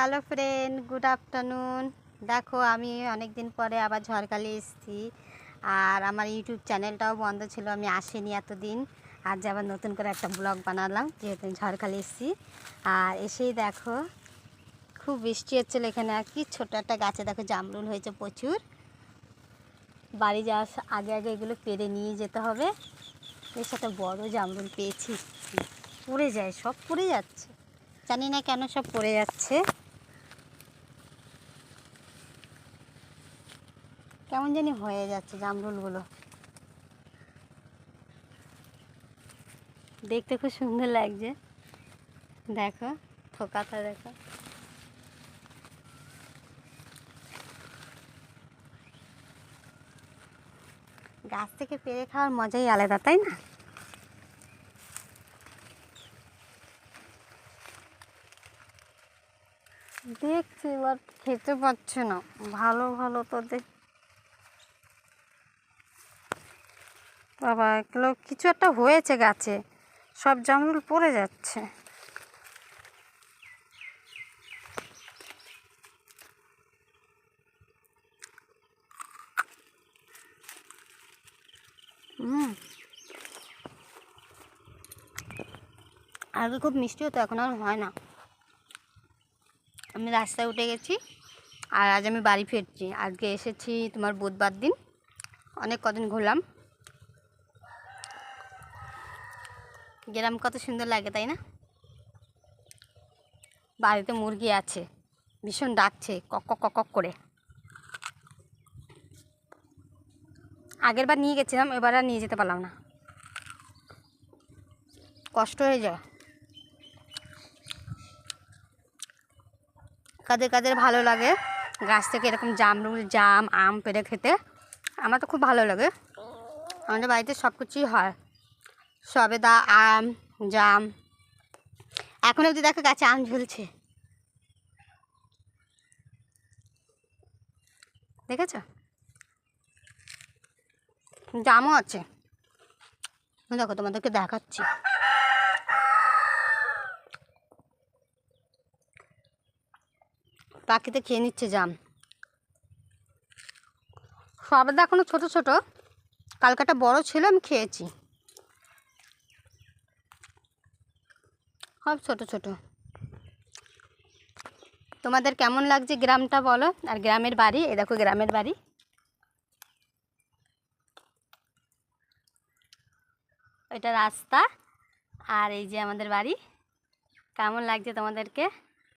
Hello friend, good afternoon. দেখো, আমি অনেক দিন পরে আবার ঝড়খালি এসেছি। আর আমার ইউটিউব চ্যানেলটাও বন্ধ ছিল, আমি আসিনি এতদিন। আজ আবার নতুন করে একটা ব্লগ বানালাম, যেহেতু ঝড়খালি এসেছি। আর এসেই দেখো, খুব বৃষ্টি হচ্ছিলো এখানে। আর কি ছোটো একটা গাছে দেখো জামরুল হয়েছে প্রচুর। বাড়ি যাওয়ার আগে আগে এগুলো পেরে নিয়ে যেতে হবে। এর সাথে বড় জামরুল পেয়েছি, পড়ে যায়, সব পড়ে যাচ্ছে, জানি না কেন সব পড়ে যাচ্ছে। কেমন জানি হয়ে যাচ্ছে জামরুলগুলো, দেখতে খুব সুন্দর লাগছে। দেখো থোকাটা দেখো। গাছ থেকে পেড়ে খাওয়ার মজাই আলাদা, তাই না? দেখছি বাট খেতে পাচ্ছে না। ভালো ভালো তো বাবা, এগুলো কিছু একটা হয়েছে গাছে, সব জামরুল পড়ে যাচ্ছে। আগে খুব মিষ্টি হতো, এখন আর হয় না। আমি রাস্তায় উঠে গেছি, আর আজ আমি বাড়ি ফিরছি। আজকে এসেছি তোমার বুধবার দিন, অনেক কদিন ঘুরলাম। গ্রাম কত সুন্দর লাগে, তাই না? বাড়িতে মুরগি আছে, ভীষণ ডাকছে কক কক কক করে। আগের বার নিয়ে গেছিলাম, এবার আর নিয়ে যেতে পারলাম না, কষ্ট হয়ে যায়। কাদের কাদের ভালো লাগে গাছ থেকে এরকম জামরুল, জাম, আম পেড়ে খেতে? আমার তো খুব ভালো লাগে। আমাদের বাড়িতে সব কিছুই হয়, সবেদা, আম, জাম। এখন অবধি দেখো গাছে আম ঝুলছে, দেখেছ? জামও আছে, দেখো তোমাদেরকে দেখাচ্ছি। পাখিতে খেয়ে নিচ্ছে জাম। সবেদা এখনো ছোট ছোট, কালকাটা বড় ছিল, আমি খেয়েছি। সব ছোট ছোট। তোমাদের কেমন লাগছে গ্রামটা বলো, আর গ্রামের বাড়ি। এ দেখো গ্রামের বাড়ি, এটা রাস্তা, আর এই যে আমাদের বাড়ি। কেমন লাগছে তোমাদেরকে?